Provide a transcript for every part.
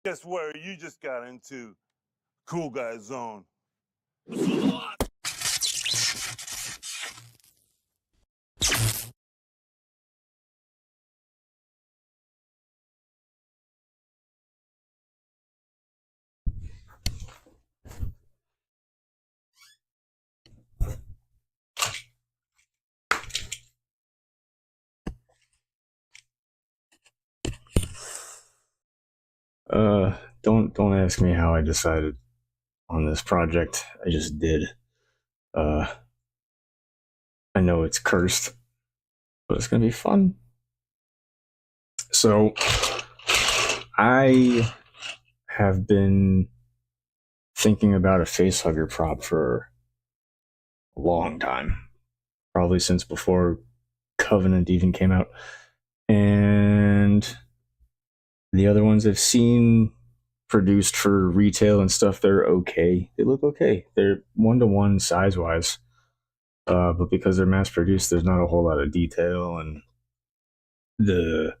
Guess where you just got into? Cool guy zone. Don't ask me how I decided on this project. I just did. Uh, I know it's cursed, but it's gonna be fun. So, I have been thinking about a facehugger prop for a long time, probably since before Covenant even came out, and the other ones I've seen produced for retail and stuff, they're okay. They look okay. They're 1-to-1 size wise. But because they're mass produced, there's not a whole lot of detail, and the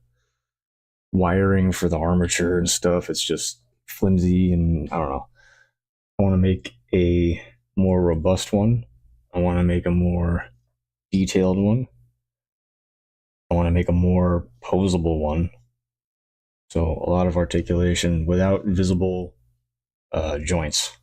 wiring for the armature and stuff, it's just flimsy, and I don't know. I want to make a more robust one. I want to make a more detailed one. I want to make a more posable one. So a lot of articulation without visible joints.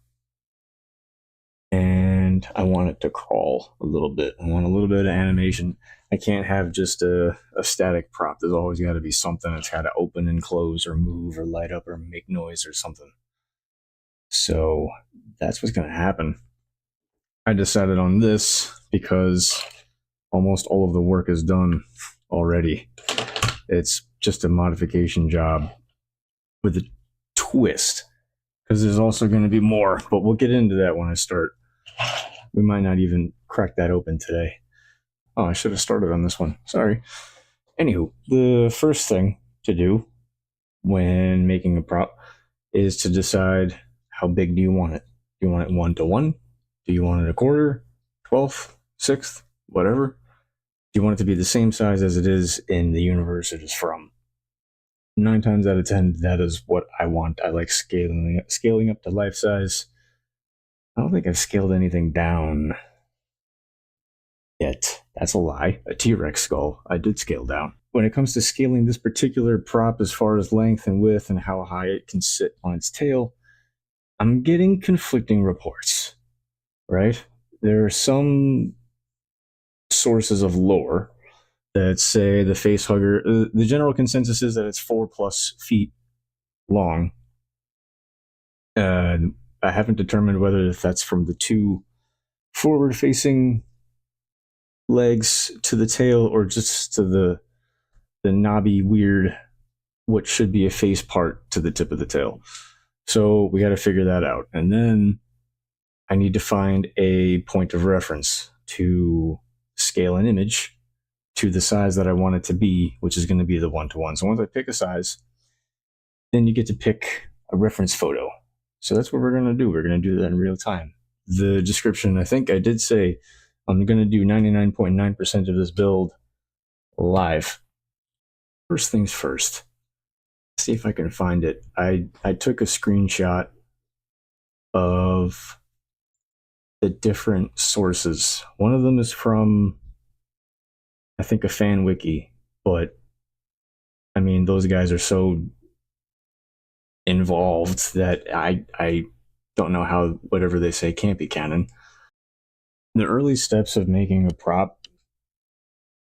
And I want it to crawl a little bit. I want a little bit of animation. I can't have just a static prop. There's always got to be something that's got to open and close or move or light up or make noise or something. So that's what's going to happen. I decided on this because almost all of the work is done already. It's just a modification job with a twist, because there's also going to be more, but we'll get into that when I start. We might not even crack that open today. Oh, I should have started on this one. Sorry. Anywho, the first thing to do when making a prop is to decide how big do you want it. Do you want it 1-to-1? Do you want it a quarter, 12th, 6th, whatever? Do you want it to be the same size as it is in the universe it is from? 9 times out of 10, that is what I want. I like scaling up to life size. I don't think I've scaled anything down yet. That's a lie. A T-Rex skull, I did scale down. When it comes to scaling this particular prop as far as length and width and how high it can sit on its tail, I'm getting conflicting reports, right? There are some sources of lore that say the facehugger, the general consensus is that it's 4+ feet long. I haven't determined whether that's from the 2 forward-facing legs to the tail or just to the knobby, weird, what should be a face part to the tip of the tail. So we got to figure that out. And then I need to find a point of reference to scale an image to the size that I want it to be, which is going to be the 1-to-1. So once I pick a size, then you get to pick a reference photo. So that's what we're going to do. We're going to do that in real time. The description, I think I did say I'm going to do 99.9% of this build live. First things first. See if I can find it. I took a screenshot of the different sources. One of them is from, I think, a fan wiki, but I mean, those guys are so involved that I don't know how whatever they say can't be canon. The early steps of making a prop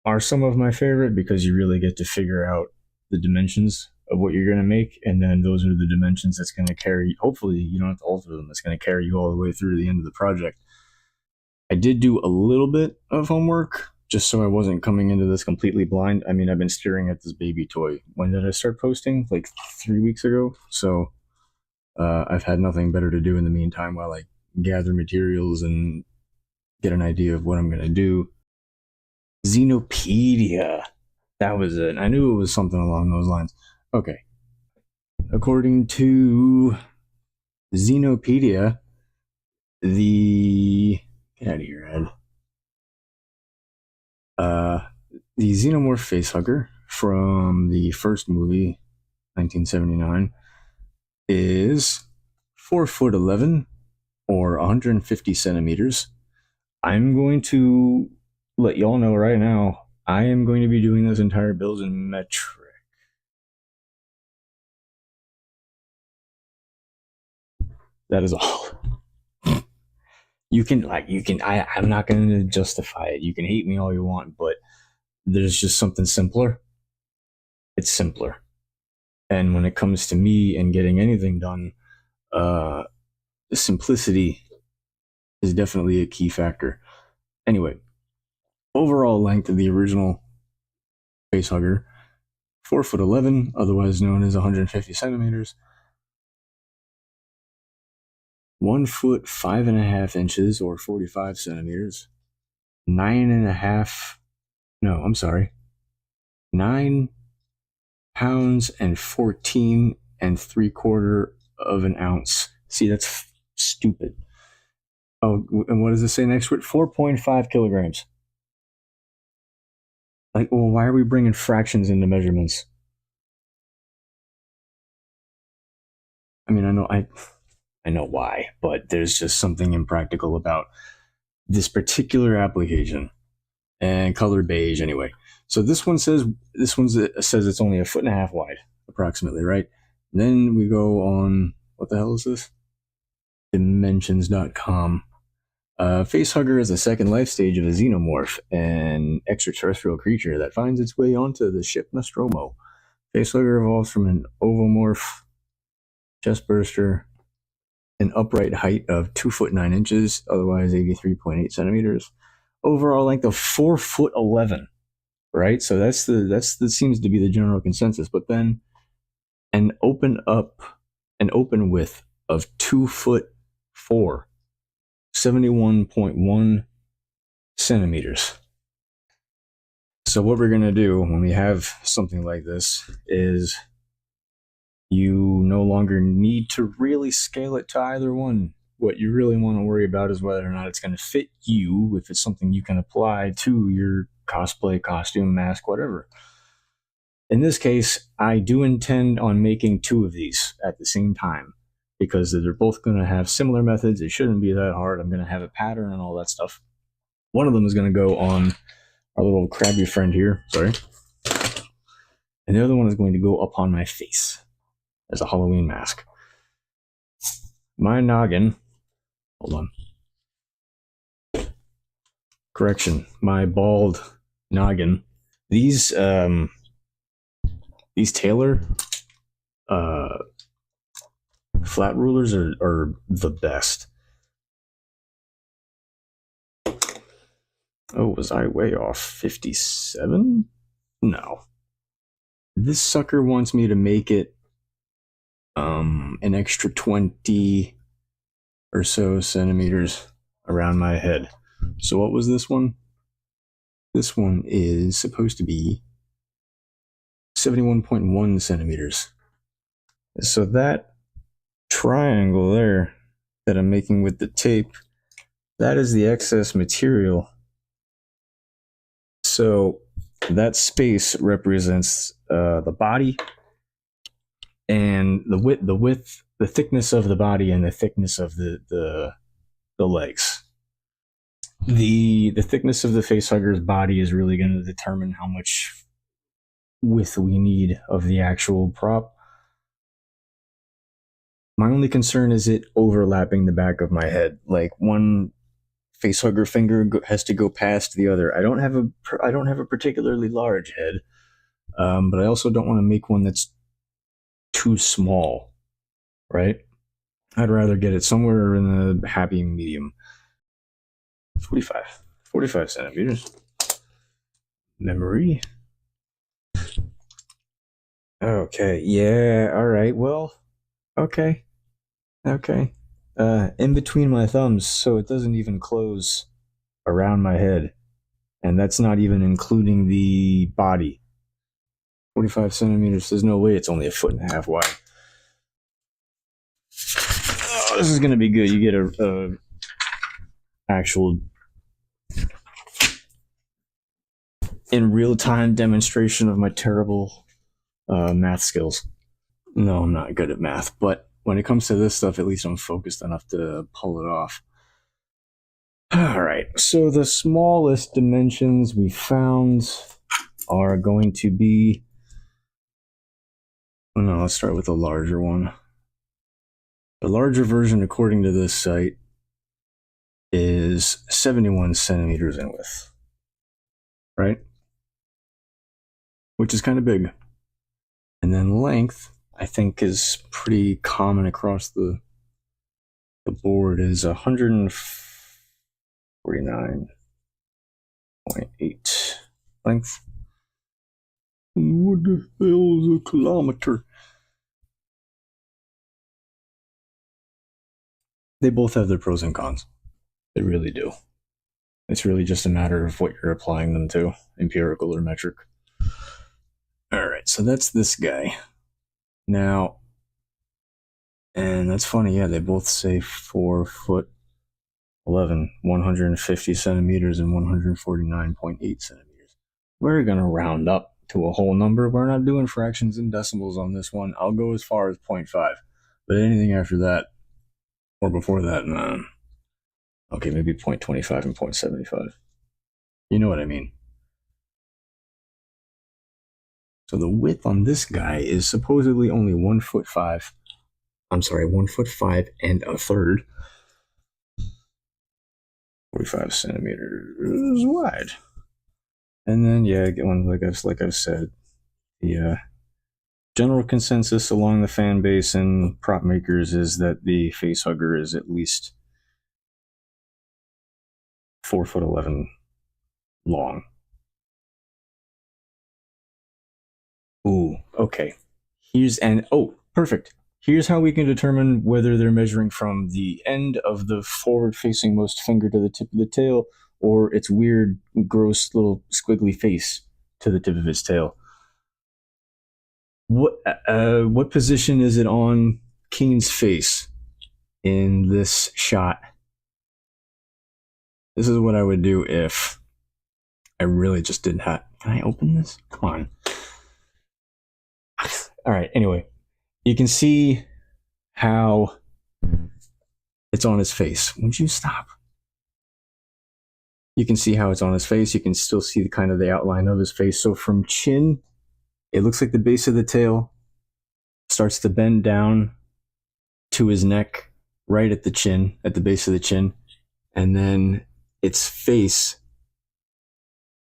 are some of my favorite because you really get to figure out the dimensions of what you're going to make, and then those are the dimensions that's going to carry, hopefully you don't have to alter them, that's going to carry you all the way through to the end of the project. I did do a little bit of homework just so I wasn't coming into this completely blind. I mean, I've been staring at this baby toy. When did I start posting? Like 3 weeks ago. So I've had nothing better to do in the meantime while I gather materials and get an idea of what I'm going to do. Xenopedia. That was it. I knew it was something along those lines. Okay. According to Xenopedia, the... Get out of here, Ed. The xenomorph facehugger from the first movie, 1979, is 4'11" or 150 centimeters. I'm going to let y'all know right now, I am going to be doing this entire build in metric. That is all. I'm not going to justify it. You can hate me all you want, but there's just something simpler. It's simpler. And when it comes to me and getting anything done, simplicity is definitely a key factor. Anyway, overall length of the original Facehugger, 4'11", otherwise known as 150 centimeters. 1 foot 5.5 inches or 45 centimeters. 9 pounds and 14 3/4 of an ounce. See, that's stupid. Oh, and what does it say next to it? 4.5 kilograms. Like, well, why are we bringing fractions into measurements? I mean, I know why, but there's just something impractical about this particular application. And color beige anyway. So this one says it's only 1.5 feet wide, approximately, right? And then we go on, what the hell is this? Dimensions.com. Facehugger is the second life stage of a xenomorph, an extraterrestrial creature that finds its way onto the ship Nostromo. Facehugger evolves from an ovomorph chestburster, an upright height of 2 foot 9 inches, otherwise 83.8 centimeters. Overall length of 4'11", right? So that seems to be the general consensus. But then an open width of 2'4", 71.1 centimeters. So what we're gonna do when we have something like this is you no longer need to really scale it to either one. What you really want to worry about is whether or not it's going to fit you, if it's something you can apply to your cosplay, costume, mask, whatever. In this case, I do intend on making 2 of these at the same time because they're both going to have similar methods. It shouldn't be that hard. I'm going to have a pattern and all that stuff. One of them is going to go on our little crabby friend here, sorry. And the other one is going to go up on my face as a Halloween mask. My noggin, hold on. My bald noggin. These Taylor flat rulers are the best. Oh, was I way off? 57? No. This sucker wants me to make it an extra 20 or so centimeters around my head. So what was this one? This one is supposed to be 71.1 centimeters. So that triangle there that I'm making with the tape, that is the excess material. So that space represents the body and the thickness of the body and the thickness of the legs. The thickness of the facehugger's body is really going to determine how much width we need of the actual prop. My only concern is it overlapping the back of my head. Like one facehugger finger has to go past the other. I don't have a particularly large head, but I also don't want to make one that's too small, right? I'd rather get it somewhere in the happy medium. 45 centimeters. Memory. Okay, yeah, all right, well, okay. In between my thumbs, so it doesn't even close around my head. And that's not even including the body. 45 centimeters, there's no way it's only 1.5 feet wide. Oh, this is gonna be good. You get a actual in real-time demonstration of my terrible math skills. No, I'm not good at math, but when it comes to this stuff, at least I'm focused enough to pull it off. All right, so the smallest dimensions we found are going to be... Oh no, let's start with the larger one. The larger version, according to this site, is 71 centimeters in width, right? Which is kind of big. And then length, I think, is pretty common across the board, is 149.8 length. What the hell is a kilometer? They both have their pros and cons. They really do. It's really just a matter of what you're applying them to, empirical or metric. All right, so that's this guy. Now, and that's funny, yeah, they both say 4 foot 11, 150 centimeters and 149.8 centimeters. We're going to round up to a whole number. We're not doing fractions and decimals on this one. I'll go as far as 0.5, but anything after that or before that, okay, maybe 0.25 and 0.75. You know what I mean. So the width on this guy is supposedly only 1 foot 5. I'm sorry, 1 foot 5 and a third. 45 centimeters wide. And then, yeah, like I've said, the general consensus along the fan base and prop makers is that the Facehugger is at least 4 foot 11 long. Ooh, okay. Perfect. Here's how we can determine whether they're measuring from the end of the forward-facing most finger to the tip of the tail, or its weird, gross little squiggly face to the tip of its tail. What position is it on Keen's face in this shot? This is what I would do if I really just didn't have... Can I open this? Come on. All right, anyway. You can see how it's on his face. Would you stop? You can see how it's on his face. You can still see the outline of his face. So from chin, it looks like the base of the tail starts to bend down to his neck, right at the chin, at the base of the chin. And then its face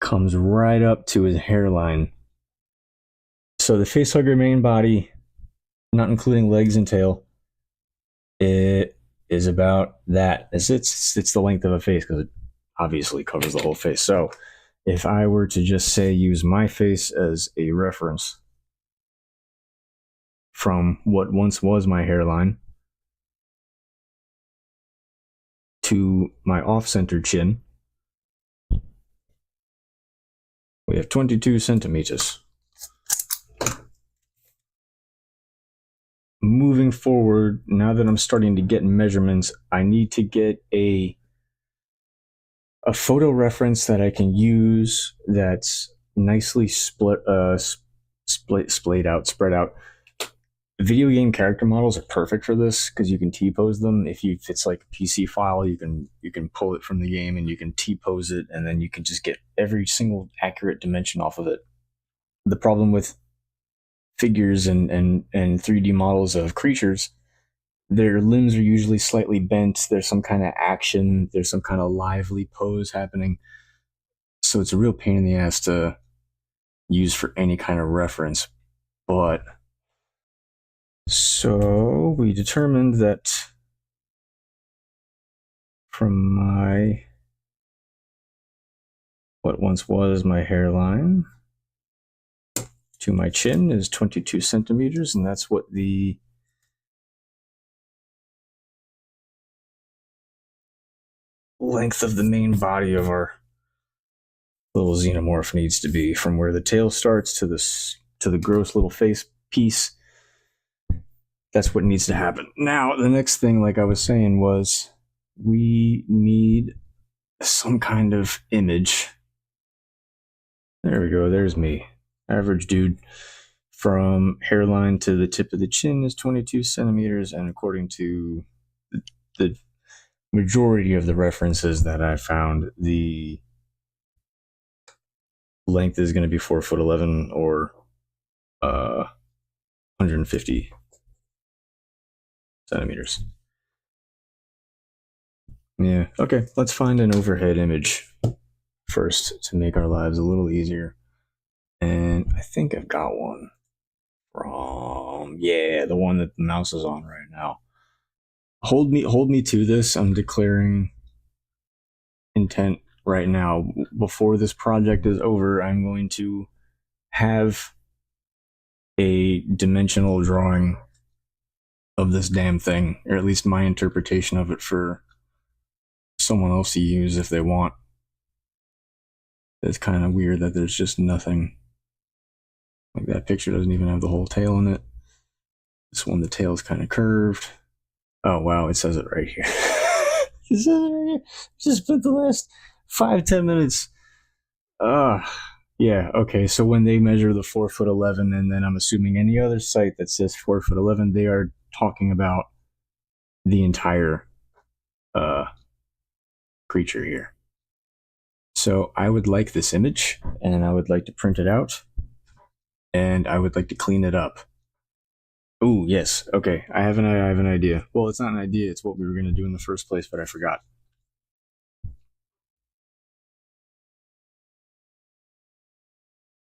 comes right up to his hairline. So the Facehugger main body, not including legs and tail, it is about that. It's the length of a face, because it obviously covers the whole face. So if I were to just say use my face as a reference from what once was my hairline to my off-center chin, we have 22 centimeters. Moving forward, now that I'm starting to get measurements, I need to get a photo reference that I can use that's nicely spread out. Video game character models are perfect for this because you can T-pose them. If it's like a PC file, you can pull it from the game and you can T-pose it, and then you can just get every single accurate dimension off of it. The problem with figures and 3D models of creatures, their limbs are usually slightly bent. There's some kind of action. There's some kind of lively pose happening. So it's a real pain in the ass to use for any kind of reference. But so we determined that from what once was my hairline to my chin is 22 centimeters, and that's what the length of the main body of our little xenomorph needs to be, from where the tail starts to the gross little face piece. That's what needs to happen. Now, the next thing, like I was saying, was we need some kind of image. There we go. There's me. Average dude, from hairline to the tip of the chin is 22 centimeters, and according to the majority of the references that I found, the length is going to be 4'11" or 150 centimeters. Yeah, okay, let's find an overhead image first to make our lives a little easier. And I think I've got one from, yeah, the one that the mouse is on right now. Hold me to this. I'm declaring intent right now. Before this project is over, I'm going to have a dimensional drawing of this damn thing, or at least my interpretation of it, for someone else to use if they want. It's kind of weird that there's just nothing. Like, that picture doesn't even have the whole tail in it. This one, the tail's kind of curved. Oh wow, it says it right here. It says it right here. Just spent the last 5-10 minutes. Yeah, okay, so when they measure the 4'11", and then I'm assuming any other site that says 4'11", they are talking about the entire creature here. So I would like this image, and I would like to print it out, and I would like to clean it up. Oh yes, okay, I have an idea. Well, it's not an idea, it's what we were going to do in the first place, but I forgot.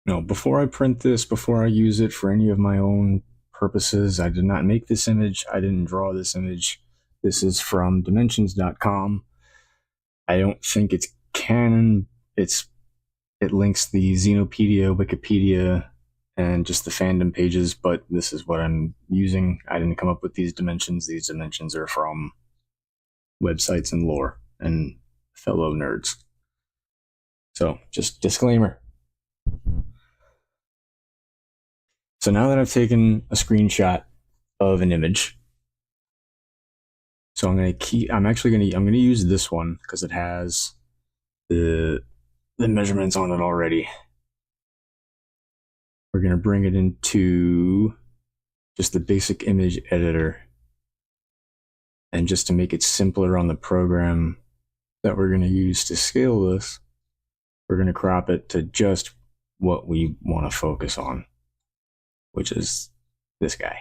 No, before I print this, before I use it for any of my own purposes, I did not make this image, I didn't draw this image. This is from dimensions.com. I don't think it's canon. It links the Xenopedia, Wikipedia, and just the fandom pages, but this is what I'm using. I didn't come up with these dimensions. These dimensions are from websites and lore and fellow nerds. So, just disclaimer. So now that I've taken a screenshot of an image, so I'm going to use this one because it has the measurements on it already. We're going to bring it into just the basic image editor. And just to make it simpler on the program that we're going to use to scale this, we're going to crop it to just what we want to focus on, which is this guy.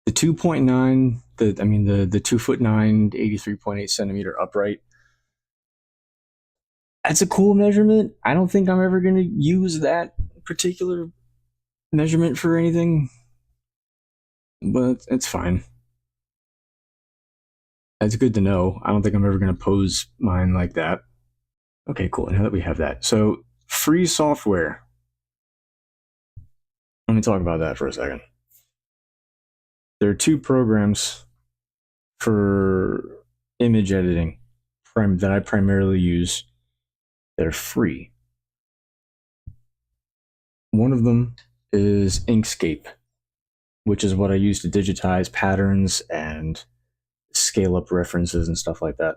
The 2.9, the 2'9", 83.8 centimeter upright, that's a cool measurement. I don't think I'm ever going to use that particular measurement for anything, but it's fine. That's good to know. I don't think I'm ever going to pose mine like that. Okay, cool. Now that we have that. So, free software. Let me talk about that for a second. There are two programs for image editing that I primarily use. They're free. One of them is Inkscape, which is what I use to digitize patterns and scale up references and stuff like that.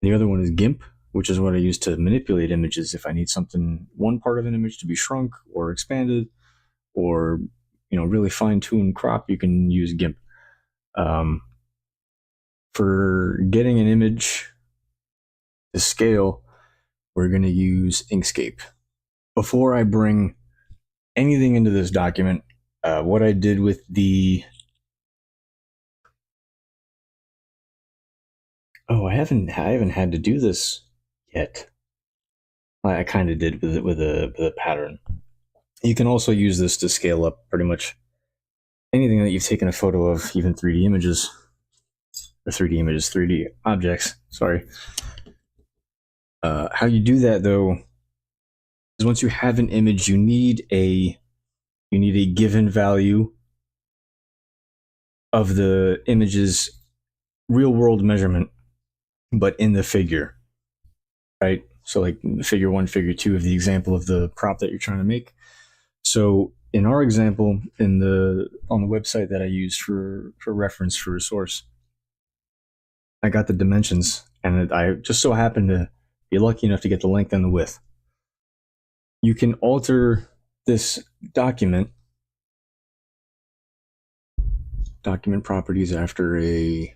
The other one is GIMP, which is what I use to manipulate images if I need one part of an image to be shrunk or expanded, or really fine-tuned crop. You can use GIMP. For getting an image to scale, we're going to use Inkscape. Before I bring anything into this document, what I did with the... Oh, I haven't had to do this yet. I kind of did with a pattern. You can also use this to scale up pretty much anything that you've taken a photo of, even 3D images. Or 3D objects, sorry. How you do that, though, is once you have an image, you need a given value of the image's real-world measurement, but in the figure, right? So like figure 1, figure 2 of the example of the prop that you're trying to make. So in our example, on the website that I used for reference for a source, I got the dimensions and I just so happen to be lucky enough to get the length and the width. You can alter this document properties after a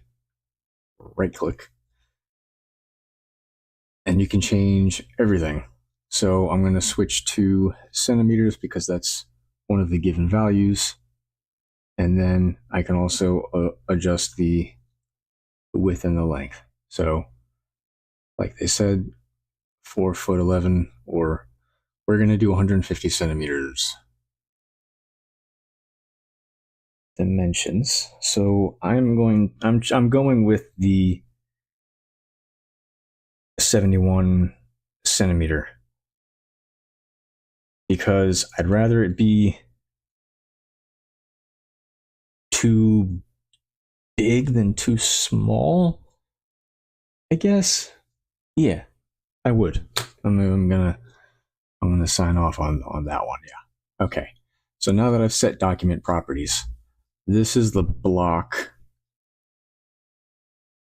right click, and you can change everything. So I'm going to switch to centimeters because that's one of the given values. And then I can also adjust the width and the length. So like they said, 4'11", or we're going to do 150 centimeters. Dimensions. So I'm going with the 71 centimeter because I'd rather it be too big than too small, I guess. Yeah, I would. I'm gonna sign off on that one. Yeah. Okay. So now that I've set document properties, this is the block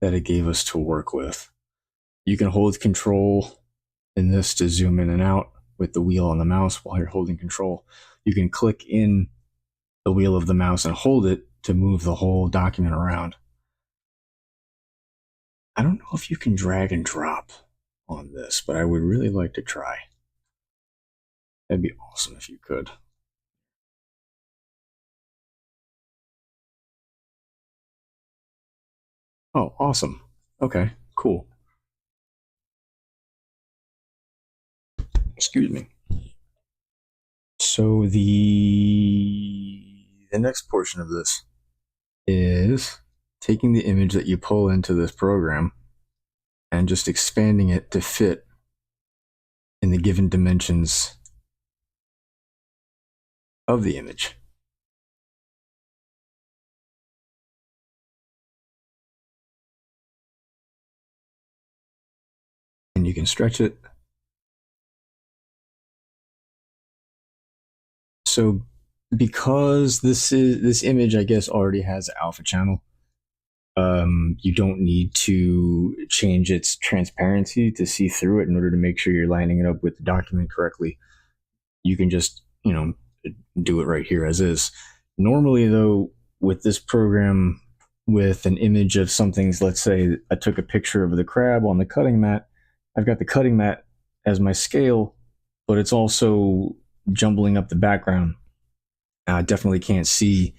that it gave us to work with. You can hold control in this to zoom in and out with the wheel on the mouse while you're holding control. You can click in the wheel of the mouse and hold it to move the whole document around. I don't know if you can drag and drop on this, but I would really like to try. That'd be awesome if you could. Oh, awesome. Okay, cool. Excuse me. So the next portion of this is taking the image that you pull into this program and just expanding it to fit in the given dimensions of the image. And you can stretch it. So because this image, I guess, already has alpha channel, you don't need to change its transparency to see through it in order to make sure you're lining it up with the document correctly. You can just, do it right here as is. Normally, though, with this program, with an image of something, let's say I took a picture of the crab on the cutting mat, I've got the cutting mat as my scale, but it's also jumbling up the background. I definitely can't see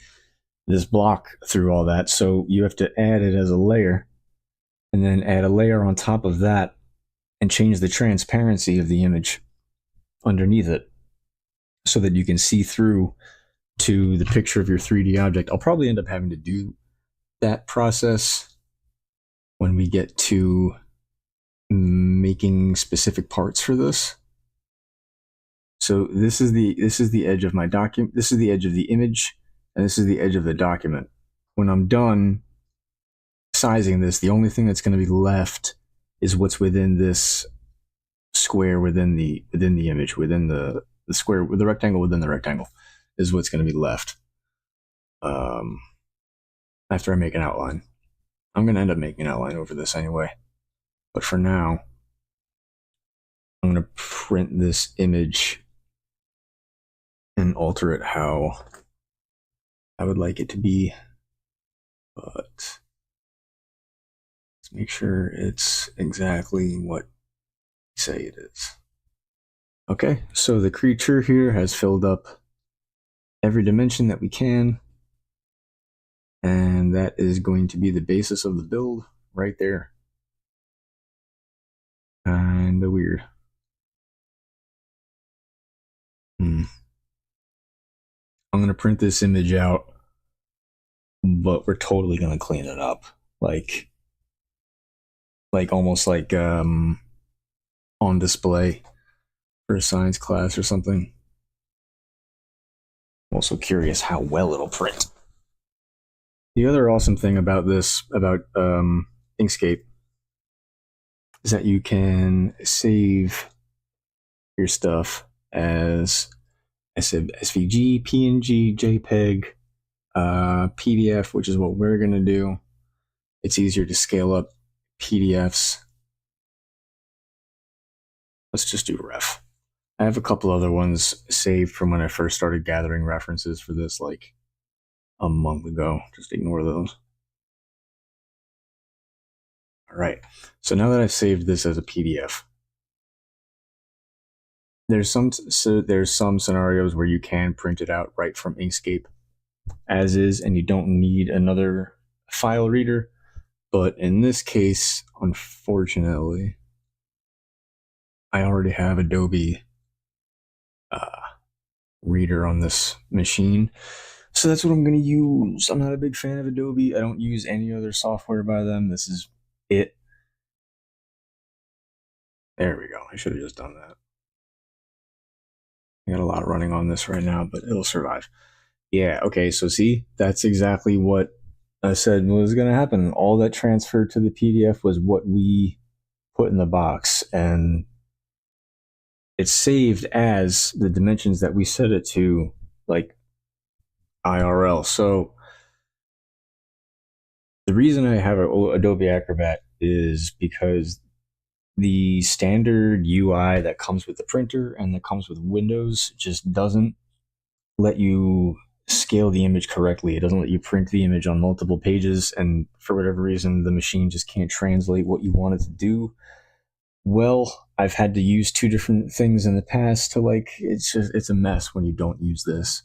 this block through all that, so you have to add it as a layer, and then add a layer on top of that, and change the transparency of the image underneath it, so that you can see through to the picture of your 3D object. I'll probably end up having to do that process when we get to making specific parts for this. So this is the edge of my document. This is the edge of the image, and this is the edge of the document. When I'm done sizing this, the only thing that's going to be left is what's within this square within the image, within the square, with the rectangle within the rectangle is what's going to be left. After I make an outline. I'm going to end up making an outline over this anyway. But for now, I'm going to print this image and alter it how I would like it to be. But let's make sure it's exactly what we say it is. Okay, so the creature here has filled up every dimension that we can. And that is going to be the basis of the build right there. Kinda weird. I'm going to print this image out, but we're totally going to clean it up. Like almost like on display for a science class or something. I'm also curious how well it'll print. The other awesome thing about this, about Inkscape, is that you can save your stuff as SVG, PNG, JPEG, PDF, which is what we're going to do. It's easier to scale up PDFs. Let's just do ref. I have a couple other ones saved from when I first started gathering references for this, like a month ago. Just ignore those. All right. So now that I've saved this as a PDF, there's some scenarios where you can print it out right from Inkscape as is, and you don't need another file reader. But in this case, unfortunately, I already have Adobe Reader on this machine. So that's what I'm going to use. I'm not a big fan of Adobe. I don't use any other software by them. This is it. There we go. I should have just done that. I got a lot running on this right now, but it'll survive. Yeah, okay, so see, that's exactly what I said was going to happen. All that transferred to the PDF was what we put in the box, and it's saved as the dimensions that we set it to, like IRL. So the reason I have Adobe Acrobat is because the standard UI that comes with the printer and that comes with Windows just doesn't let you scale the image correctly. It doesn't let you print the image on multiple pages, and for whatever reason, the machine just can't translate what you want it to do. Well, I've had to use two different things in the past to it's a mess when you don't use this.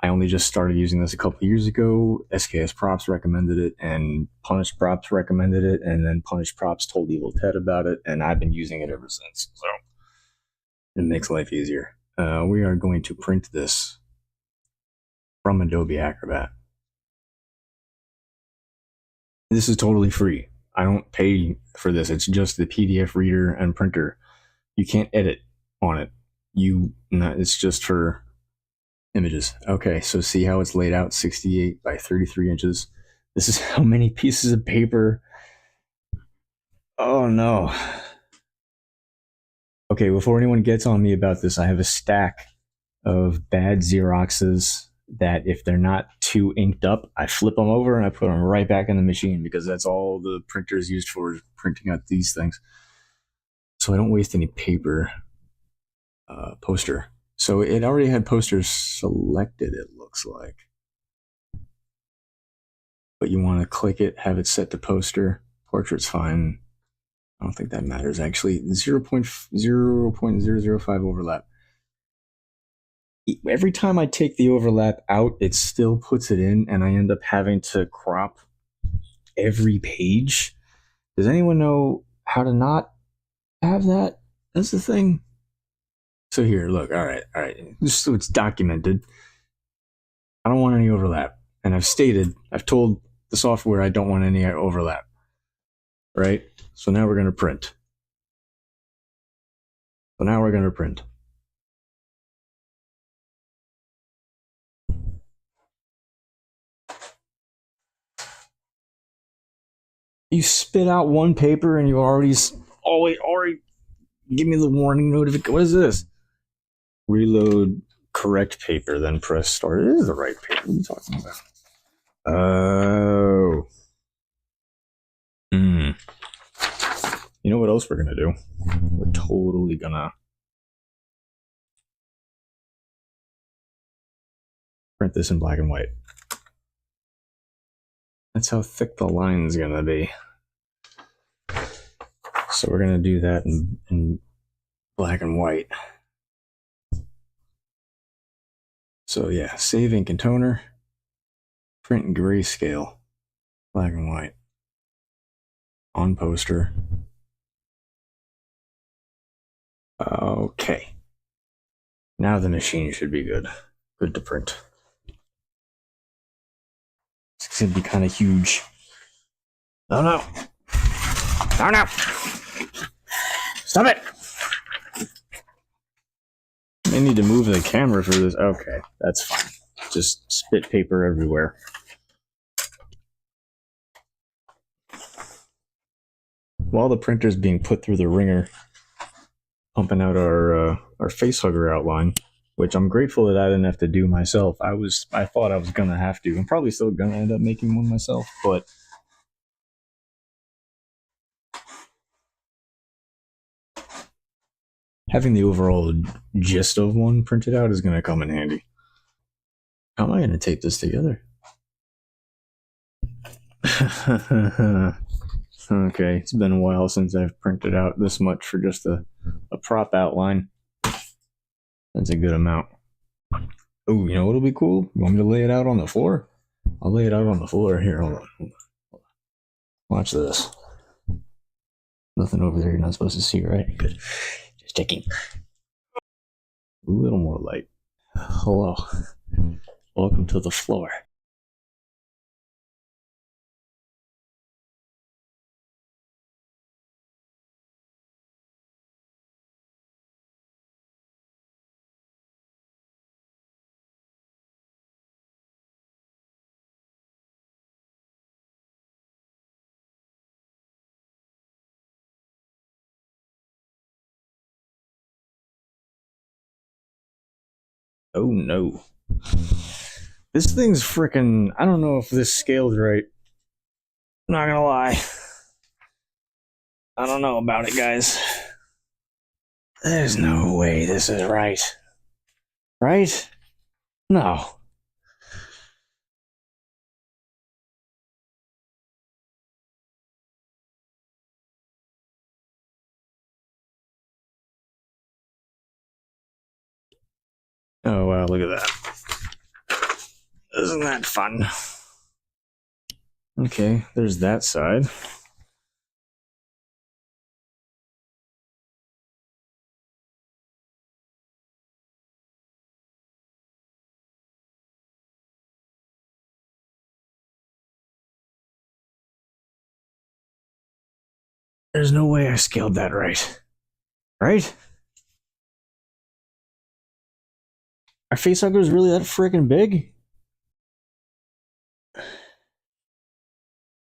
I only just started using this a couple years ago. SKS Props recommended it, and Punished Props recommended it, and then Punished Props told Evil Ted about it, and I've been using it ever since. So it makes life easier. We are going to print this from Adobe Acrobat. This is totally free. I don't pay for this. It's just the PDF reader and printer. You can't edit on it. It's just for images. Okay, so see how it's laid out, 68 by 33 inches. This is how many pieces of paper. Oh no. Okay, before anyone gets on me about this, I have a stack of bad Xeroxes that if they're not too inked up, I flip them over and I put them right back in the machine, because that's all the printer is used for, is printing out these things. So I don't waste any paper. Poster. So it already had posters selected, it looks like. But you want to click it, have it set to poster. Portrait's fine. I don't think that matters, actually. 0.005 overlap. Every time I take the overlap out, it still puts it in, and I end up having to crop every page. Does anyone know how to not have that? That's the thing. So here, look, all right. Just so it's documented, I don't want any overlap. And I've told the software I don't want any overlap. Right? So now we're going to print. You spit out one paper and you already give me the warning notification. What is this? Reload correct paper, then press start. It is the right paper. What are you talking about? Oh. You know what else we're going to do? We're totally going to print this in black and white. That's how thick the line's going to be. So we're going to do that in black and white. So yeah, save ink and toner, print in grayscale, black and white, on poster. Okay. Now the machine should be good to print. It's going to be kind of huge. Oh no. Oh no. Stop it. I need to move the camera for this. Okay, that's fine. Just spit paper everywhere. While the printer's being put through the ringer, pumping out our Facehugger outline, which I'm grateful that I didn't have to do myself. I thought I was gonna have to. I'm probably still gonna end up making one myself, but having the overall gist of one printed out is going to come in handy. How am I going to tape this together? Okay, it's been a while since I've printed out this much for just a prop outline. That's a good amount. Oh, you know what'll be cool? You want me to lay it out on the floor? I'll lay it out on the floor. Here, hold on. Watch this. Nothing over there you're not supposed to see, right? Good. Just checking. A little more light. Hello. Welcome to the floor. Oh no. This thing's freaking. I don't know if this scaled right. Not gonna lie. I don't know about it, guys. There's no way this is right. Right? No. Oh wow, look at that. Isn't that fun? Okay, there's that side. There's no way I scaled that right. Right? Are facehuggers really that freaking big?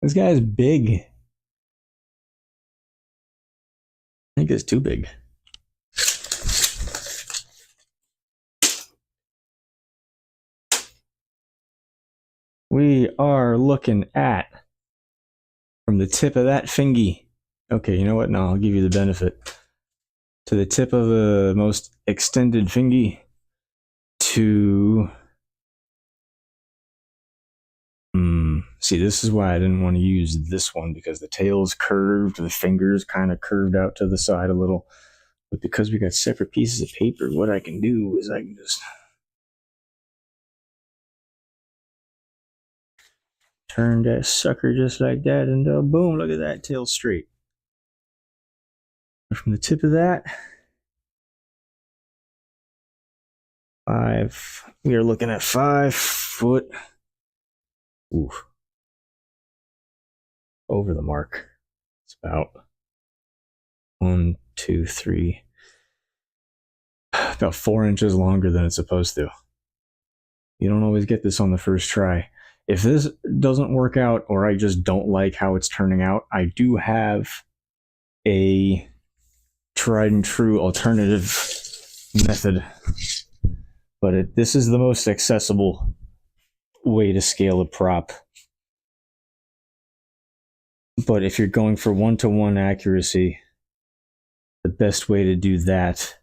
This guy is big. I think it's too big. We are looking at, from the tip of that fingy. Okay, you know what? No, I'll give you the benefit. To the tip of the most extended fingy to... See, this is why I didn't want to use this one, because the tail's curved, the finger's kind of curved out to the side a little. But because we got separate pieces of paper, what I can do is I can just turn that sucker just like that, and boom, look at that, tail straight. From the tip of that, we are looking at 5 foot. Oof. Over the mark. It's about 1, 2, 3, about 4 inches longer than it's supposed to. You don't always get this on the first try. If this doesn't work out, or I just don't like how it's turning out, I do have a tried and true alternative method. But this is the most accessible way to scale a prop. But if you're going for 1-to-1 accuracy, the best way to do that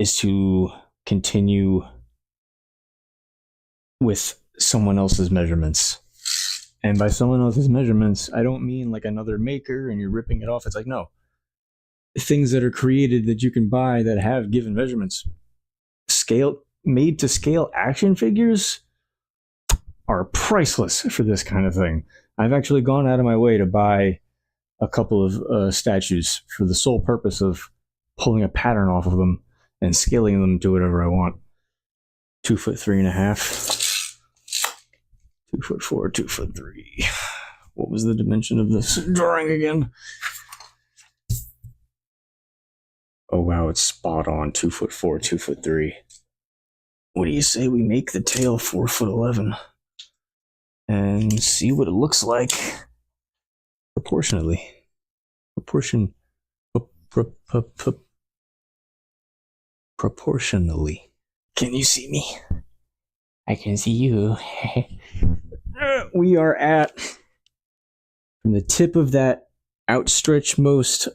is to continue with someone else's measurements. And by someone else's measurements, I don't mean like another maker and you're ripping it off. It's like, no. Things that are created that you can buy that have given measurements. Made to scale action figures are priceless for this kind of thing. I've actually gone out of my way to buy a couple of statues for the sole purpose of pulling a pattern off of them and scaling them to whatever I want. 2 foot 3.5, 2 foot 4, 2 foot 3. What was the dimension of this drawing again? Oh wow, it's spot on. 2 foot 4, 2 foot 3. What do you say we make the tail 4 foot 11 and see what it looks like proportionally? Proportionally. Can you see me? I can see you. We are at, from the tip of that outstretched most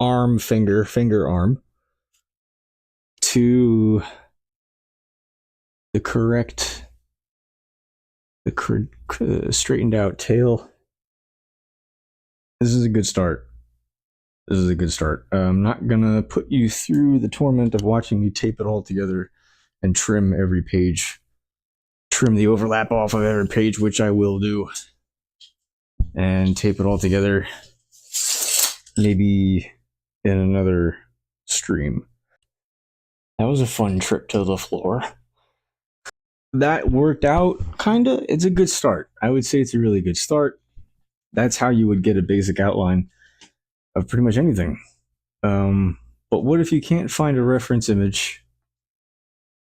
arm, finger, arm to the correct, straightened out tail. This is a good start. I'm not gonna put you through the torment of watching me tape it all together and trim every page, trim the overlap off of every page, which I will do, and tape it all together maybe in another stream. That was a fun trip to the floor. That worked out, kinda. It's a good start. I would say it's a really good start. That's how you would get a basic outline of pretty much anything. But what if you can't find a reference image,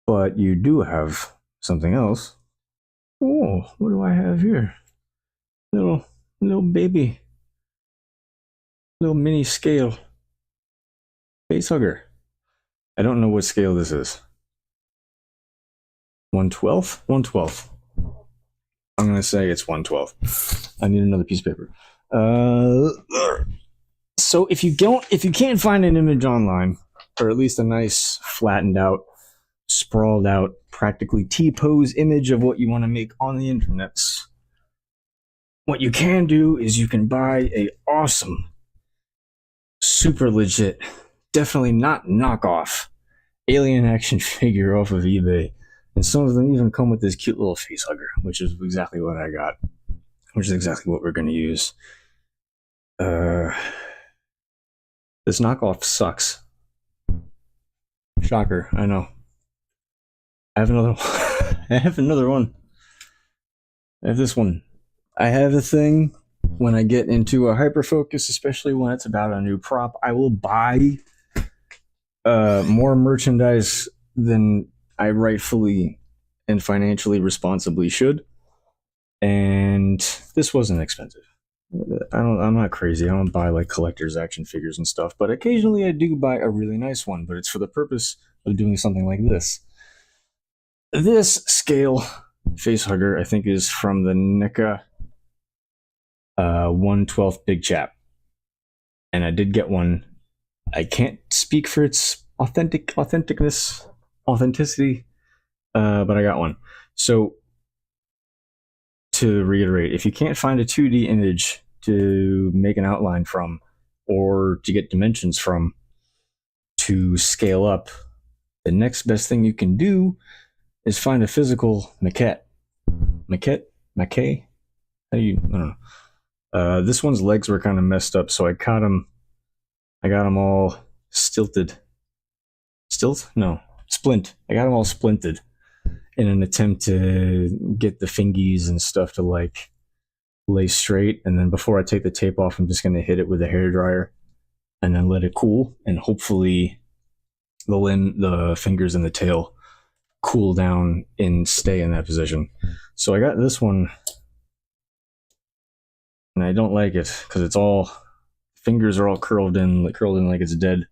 but you do have something else? Oh, what do I have here? Little baby, little mini scale facehugger. I don't know what scale this is. 1/12? 1/12. I'm gonna say it's 1/12. I need another piece of paper. So if you can't find an image online, or at least a nice flattened out, sprawled out, practically T-pose image of what you want to make on the internet, what you can do is you can buy a awesome, super legit, definitely not knockoff alien action figure off of eBay. And some of them even come with this cute little facehugger, which is exactly what I got, which is exactly what we're going to use. This knockoff sucks. Shocker, I know. I have another one. I have another one. I have this one. I have a thing when I get into a hyperfocus, especially when it's about a new prop, I will buy more merchandise than I rightfully and financially responsibly should. And this wasn't expensive. I'm not crazy. I don't buy like collector's action figures and stuff, but occasionally I do buy a really nice one, but it's for the purpose of doing something like this. This scale facehugger, I think, is from the NECA 1/12 Big Chap. And I did get one. I can't speak for its authenticity, but I got one. So, to reiterate, if you can't find a 2D image to make an outline from, or to get dimensions from, to scale up, the next best thing you can do is find a physical maquette. Maquette? How do you? I don't know. This one's legs were kind of messed up, so I got them all stilted. Stilt? No, splint. I got them all splinted in an attempt to get the fingies and stuff to like lay straight. And then before I take the tape off, I'm just going to hit it with a hairdryer and then let it cool. And hopefully the fingers and the tail cool down and stay in that position. So I got this one, and I don't like it because it's all fingers are all curled in like it's dead.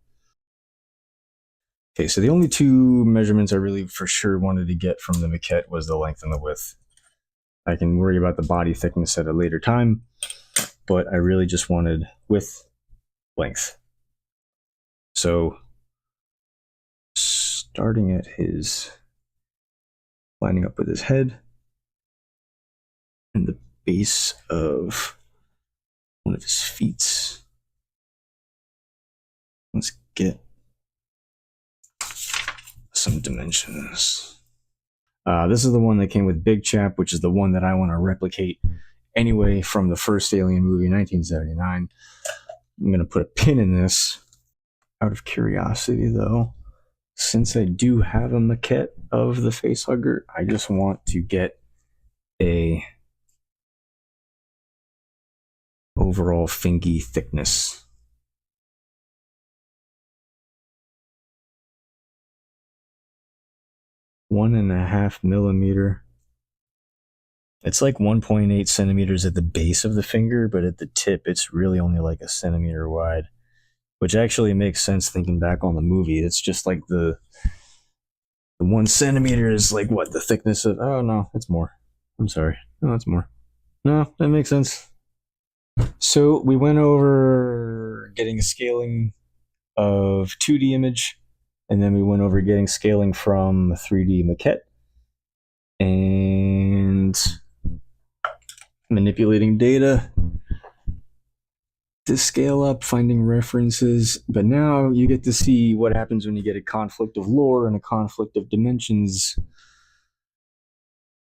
Okay, so the only two measurements I really for sure wanted to get from the maquette was the length and the width. I can worry about the body thickness at a later time, but I really just wanted width, length. So starting at his, lining up with his head and the base of one of his feet. Let's get some dimensions. This is the one that came with Big Chap, which is the one that I want to replicate anyway from the first Alien movie, 1979. I'm going to put a pin in this. Out of curiosity, though, since I do have a maquette of the facehugger, I just want to get a overall fingy thickness. One and a half millimeter. It's like 1.8 centimeters at the base of the finger, but at the tip, it's really only like a centimeter wide, which actually makes sense thinking back on the movie. It's just like the 1 centimeter is like what the thickness of. Oh no, it's more. I'm sorry. No, it's more. No, that makes sense. So we went over getting a scaling of 2D image, and then we went over getting scaling from 3D maquette and manipulating data to scale up, finding references. But now you get to see what happens when you get a conflict of lore and a conflict of dimensions.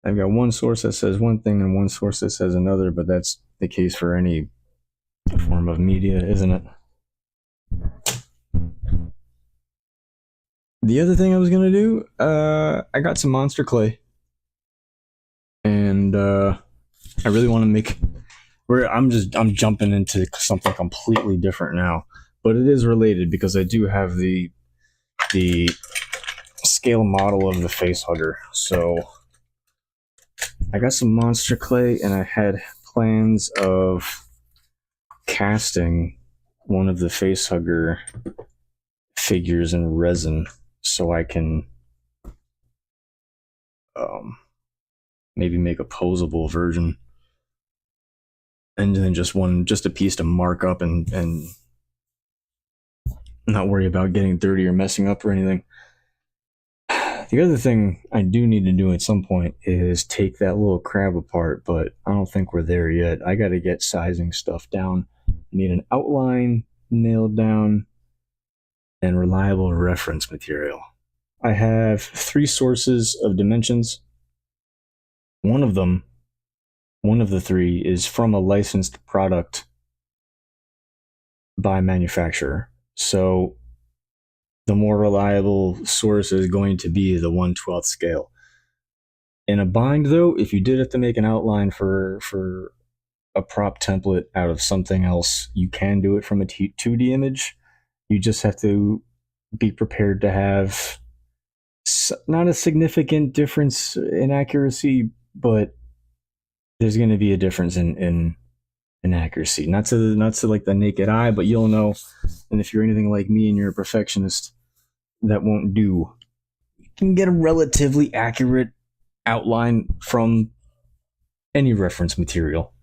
I've got one source that says one thing and one source that says another, but that's the case for any form of media, isn't it? The other thing I was gonna do, I got some monster clay, and I really want to make. I'm jumping into something completely different now, but it is related because I do have the scale model of the Facehugger. So I got some monster clay, and I had plans of casting one of the Facehugger figures in resin, so I can maybe make a posable version, and then just a piece to mark up and not worry about getting dirty or messing up or anything. The other thing I do need to do at some point is take that little crab apart, but I don't think we're there yet. I got to get sizing stuff down. I need an outline nailed down and reliable reference material. I have 3 sources of dimensions. One of the 3 is from a licensed product by manufacturer. So the more reliable source is going to be the 1/12 scale. In a bind, though, if you did have to make an outline for a prop template out of something else, you can do it from a 2D image. You just have to be prepared to have not a significant difference in accuracy, but there's going to be a difference in accuracy. Not to like the naked eye, but you'll know. And if you're anything like me and you're a perfectionist, that won't do. You can get a relatively accurate outline from any reference material,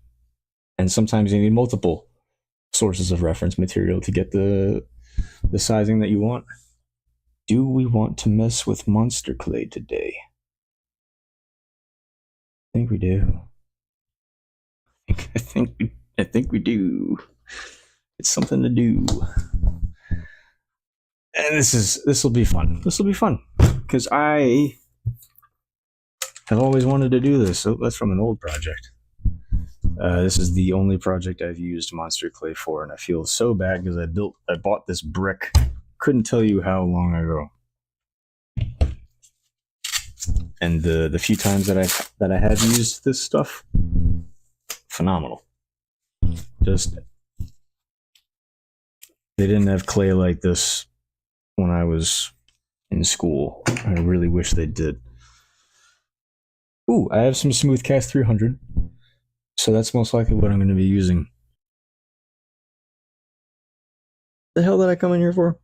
and sometimes you need multiple sources of reference material to get the sizing that you want. Do we want to mess with monster clay today? I think we do. I think we do. It's something to do. And this will be fun. This will be fun because I have always wanted to do this. So that's from an old project. This is the only project I've used monster clay for, and I feel so bad because I bought this brick. Couldn't tell you how long ago. And the few times that I have used this stuff, phenomenal. Just they didn't have clay like this when I was in school. I really wish they did. Ooh, I have some Smoothcast 300, so that's most likely what I'm going to be using. The hell did I come in here for?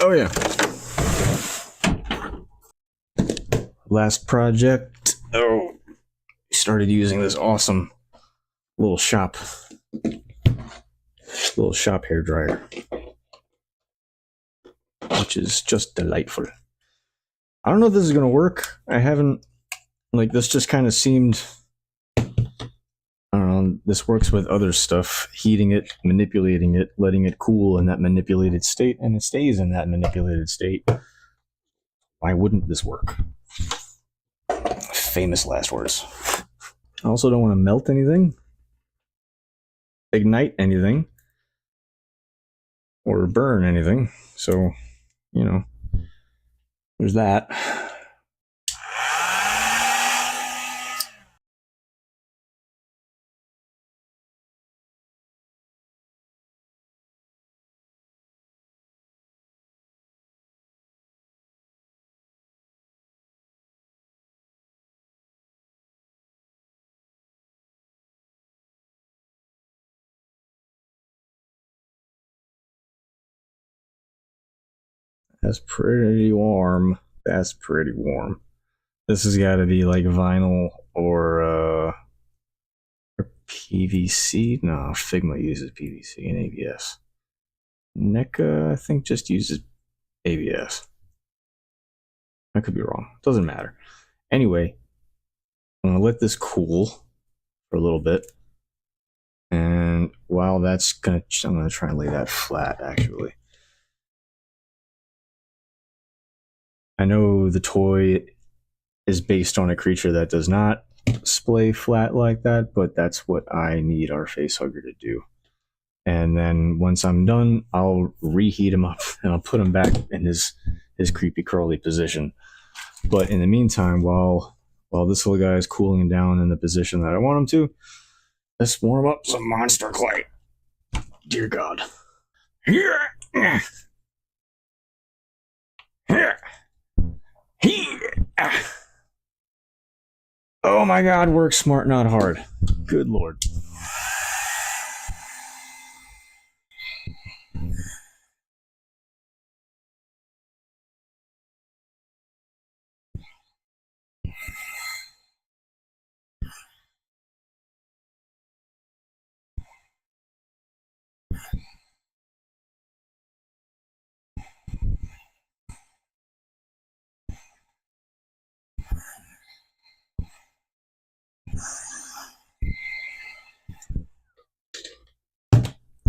Oh yeah. Last project. Oh, started using this awesome little shop hair dryer, which is just delightful. I don't know if this is gonna work. I haven't, like, this just kind of seemed, I don't know, this works with other stuff, heating it, manipulating it, letting it cool in that manipulated state, and it stays in that manipulated state. Why wouldn't this work? Famous last words. I also don't want to melt anything, ignite anything, or burn anything. So, you know, there's that. That's pretty warm. That's pretty warm. This has got to be like vinyl or PVC. No, Figma uses PVC and ABS. NECA, I think, just uses ABS. I could be wrong. Doesn't matter. Anyway, I'm going to let this cool for a little bit. And while that's going to... I'm going to try and lay that flat, actually. I know the toy is based on a creature that does not splay flat like that, but that's what I need our Facehugger to do. And then once I'm done, I'll reheat him up and I'll put him back in his creepy crawly position. But in the meantime, while this little guy is cooling down in the position that I want him to, let's warm up some monster clay. Dear God. Here. Here. Here. Oh my God, work smart, not hard. Good Lord.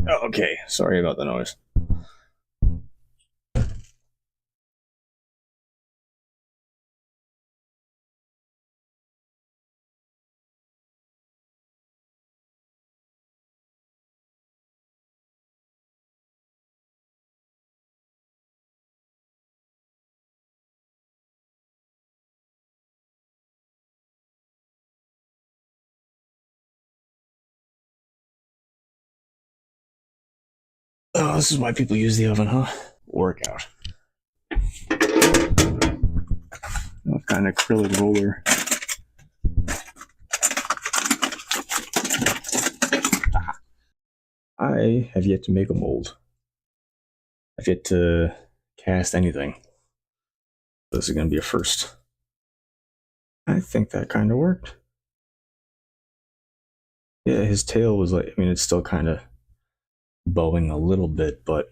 Oh, okay, sorry about the noise. Oh, this is why people use the oven, huh? Workout. What kind of acrylic roller? I have yet to make a mold. I've yet to cast anything. This is going to be a first. I think that kind of worked. Yeah, his tail was like, I mean, it's still kind of bowing a little bit, but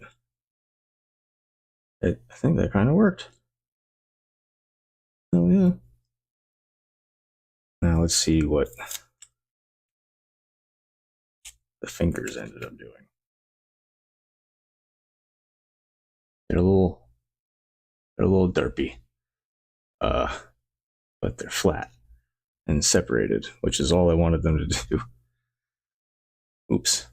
I think that kind of worked. Oh, yeah. Now let's see what the fingers ended up doing. They're a little derpy. But they're flat and separated, which is all I wanted them to do. Oops.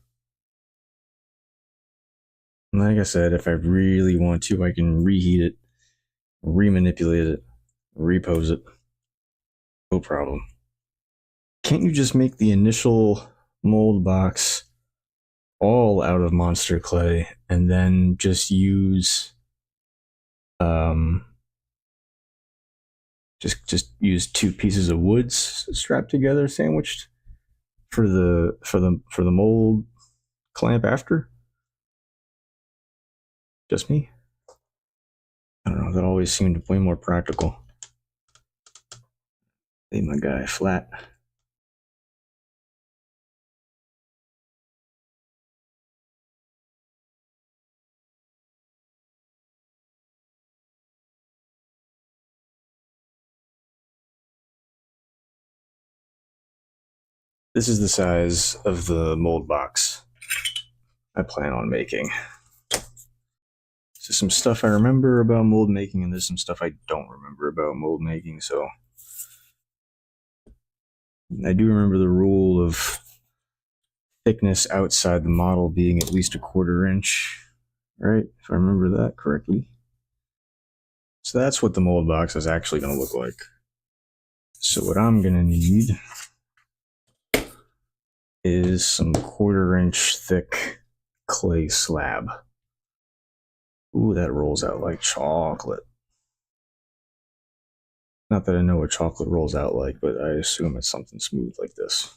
And like I said, if I really want to, I can reheat it, remanipulate it, repose it. No problem. Can't you just make the initial mold box all out of monster clay and then just use just use 2 pieces of wood strapped together, sandwiched for the mold clamp after? Just me? I don't know, that always seemed way more practical. Lay my guy flat. This is the size of the mold box I plan on making. So some stuff I remember about mold making, and there's some stuff I don't remember about mold making, so I do remember the rule of thickness outside the model being at least 1/4 inch, right? If I remember that correctly. So that's what the mold box is actually going to look like. So what I'm going to need is some 1/4 inch thick clay slab. Ooh, that rolls out like chocolate. Not that I know what chocolate rolls out like, but I assume it's something smooth like this.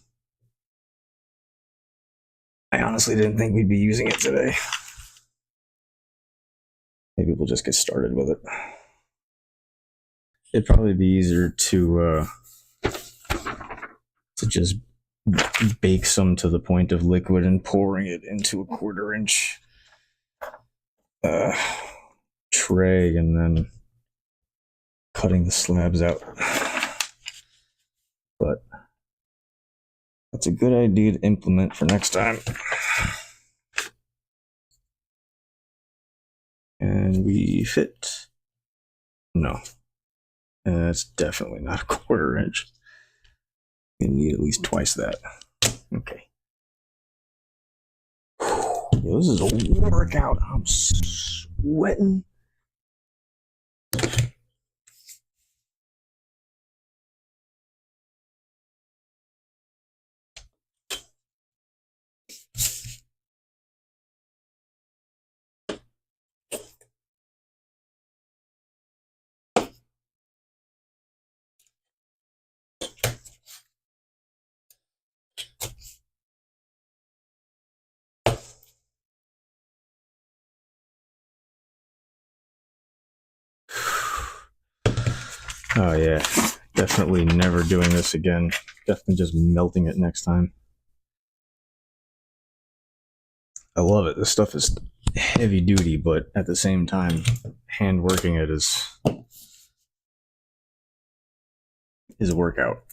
I honestly didn't think we'd be using it today. Maybe we'll just get started with it. It'd probably be easier to just bake some to the point of liquid and pouring it into a 1/4 inch tray and then cutting the slabs out. But that's a good idea to implement for next time. And we fit. No. That's definitely not a 1/4 inch. You need at least twice that. Okay. Yo, this is a workout. I'm sweating. Oh yeah, definitely never doing this again. Definitely just melting it next time. I love it. This stuff is heavy duty, but at the same time, hand working it is a workout.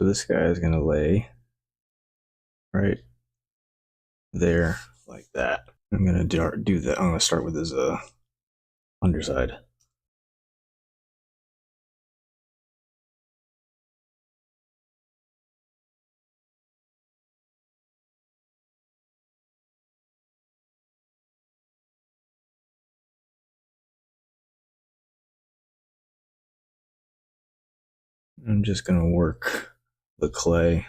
So this guy is going to lay right there like that. I'm going to do that. I'm going to start with his underside. I'm just going to work the clay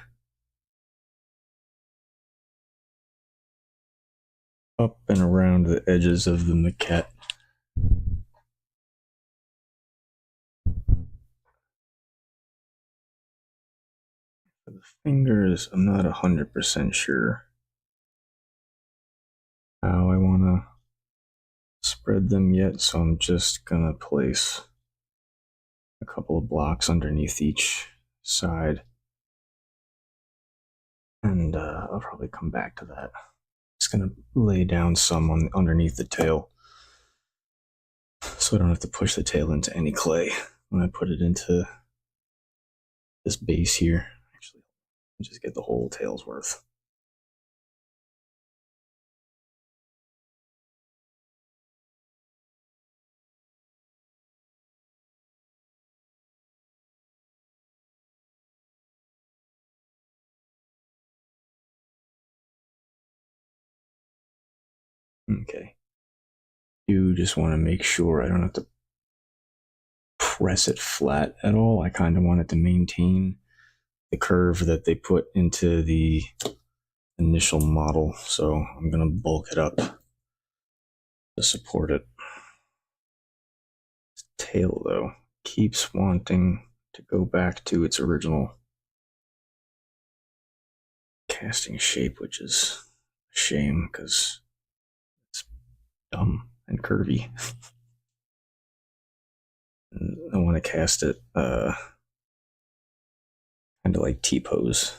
up and around the edges of the maquette. For the fingers, I'm not 100% sure how I want to spread them yet, so I'm just going to place a couple of blocks underneath each side. And I'll probably come back to that. Just going to lay down some underneath the tail so I don't have to push the tail into any clay when I put it into this base here. Actually, just get the whole tail's worth. Okay. You just want to make sure I don't have to press it flat at all. I kind of want it to maintain the curve that they put into the initial model, so I'm going to bulk it up to support it. This tail, though, keeps wanting to go back to its original casting shape, which is a shame because it's dumb and curvy. And I want to cast it kind of like T-pose.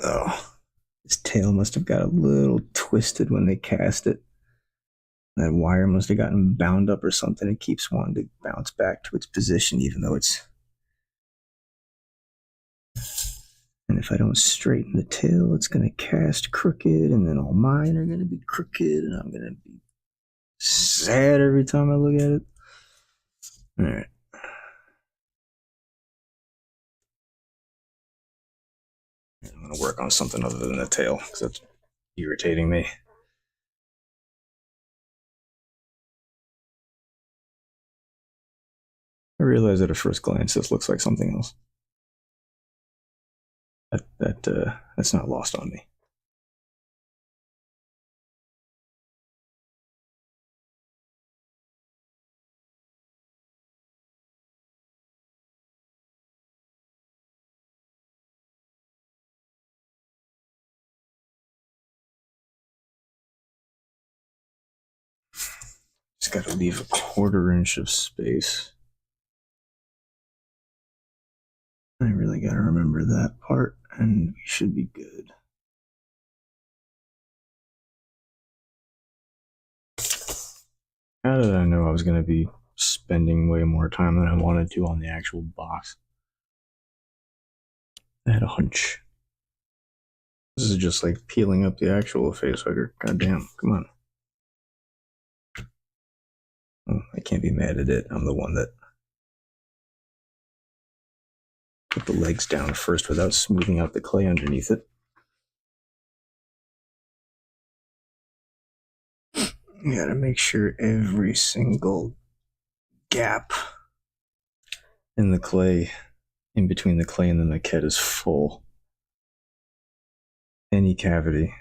Oh, his tail must have got a little twisted when they cast it. That wire must have gotten bound up or something. It keeps wanting to bounce back to its position, even though it's... And if I don't straighten the tail, it's going to cast crooked, and then all mine are going to be crooked, and I'm going to be sad every time I look at it. All right. I'm going to work on something other than the tail, because that's irritating me. I realize at a first glance this looks like something else. That's not lost on me. Just got to leave a 1/4 inch of space. I really got to remember that part, and we should be good. How did I know I was going to be spending way more time than I wanted to on the actual box? I had a hunch. This is just like peeling up the actual facehugger. God damn, come on. Oh, I can't be mad at it. I'm the one that put the legs down first without smoothing out the clay underneath it. You gotta make sure every single gap in the clay, in between the clay and the maquette, is full. Any cavity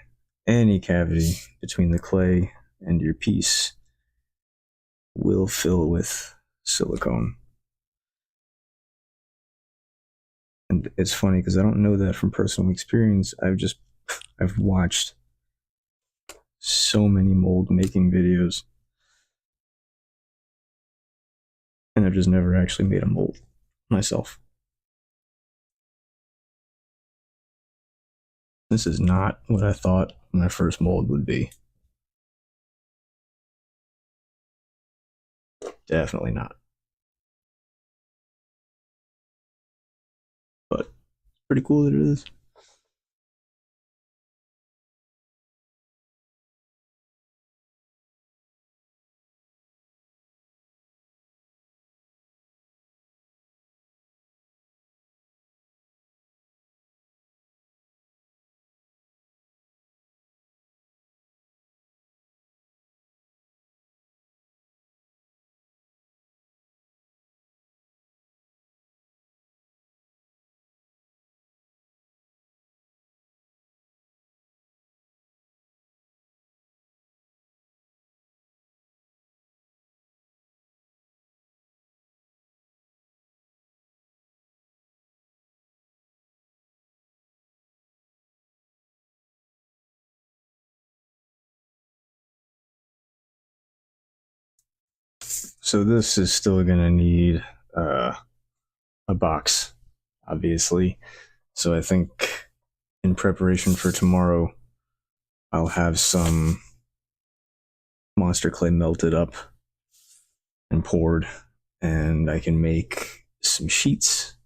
between the clay and your piece will fill with silicone. And it's funny because I don't know that from personal experience. I've watched so many mold making videos, and I've just never actually made a mold myself. This is not what I thought my first mold would be. Definitely not. But it's pretty cool that it is. So this is still gonna need a box, obviously. So I think in preparation for tomorrow, I'll have some monster clay melted up and poured, and I can make some sheets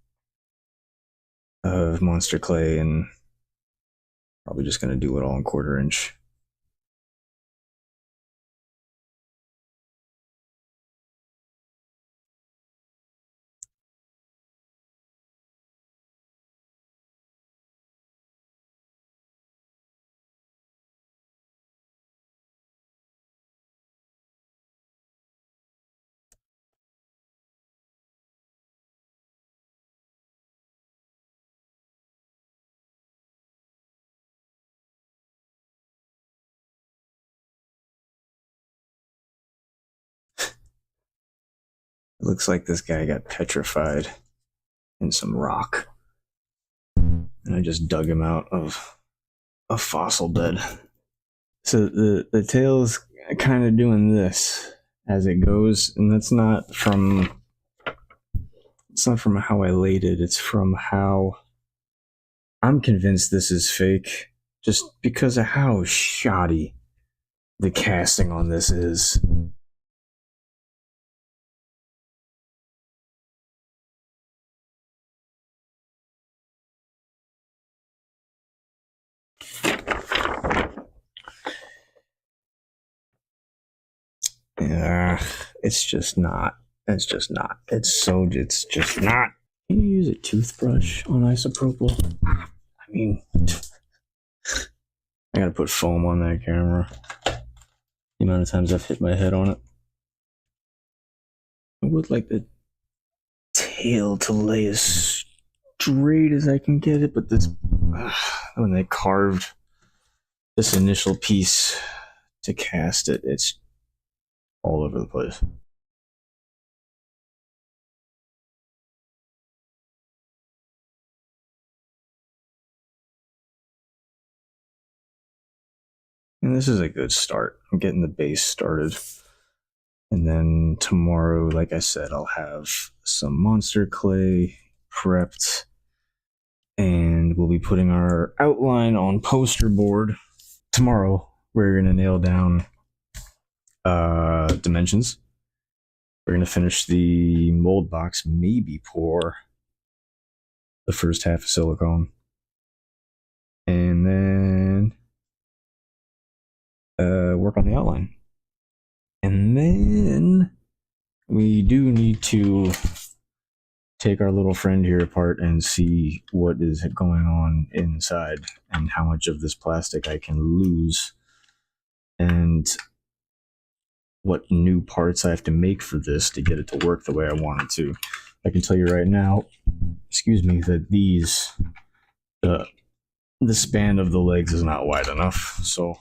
of monster clay, and probably just gonna do it all in 1/4 inch. It looks like this guy got petrified in some rock, and I just dug him out of a fossil bed. So the tail's kind of doing this as it goes, and it's not from how I laid it. It's from how I'm convinced this is fake, just because of how shoddy the casting on this is. Yeah, it's just not. It's just not. It's just not. Can you use a toothbrush on isopropyl? I mean, I gotta put foam on that camera. The amount of times I've hit my head on it. I would like the tail to lay as straight as I can get it, but this when they carved this initial piece to cast it, it's all over the place. And this is a good start. I'm getting the base started. And then tomorrow, like I said, I'll have some monster clay prepped. And we'll be putting our outline on poster board. Tomorrow, we're going to nail down dimensions. We're going to finish the mold box, maybe pour the first half of silicone. And then work on the outline. And then we do need to take our little friend here apart and see what is going on inside and how much of this plastic I can lose and what new parts I have to make for this to get it to work the way I want it to. I can tell you right now, excuse me, that these, the span of the legs is not wide enough. So,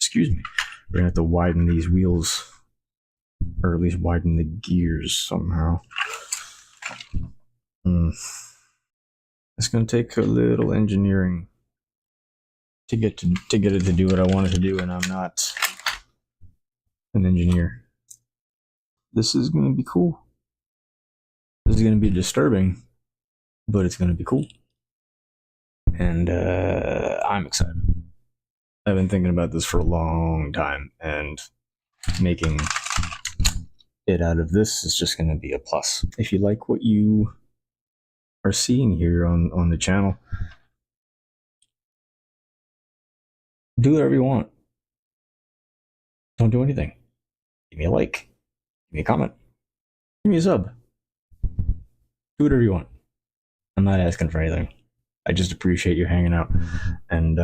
excuse me, we're gonna have to widen these wheels, or at least widen the gears somehow. It's gonna take a little engineering to get it to do what I want it to do, and I'm not an engineer. This is gonna be cool. This is gonna be disturbing, but it's gonna be cool. And I'm excited. I've been thinking about this for a long time, and making it out of this is just gonna be a plus. If you like what you are seeing here on the channel, do whatever you want. Don't do anything. Give me a like. Give me a comment. Give me a sub. Do whatever you want. I'm not asking for anything. I just appreciate you hanging out. And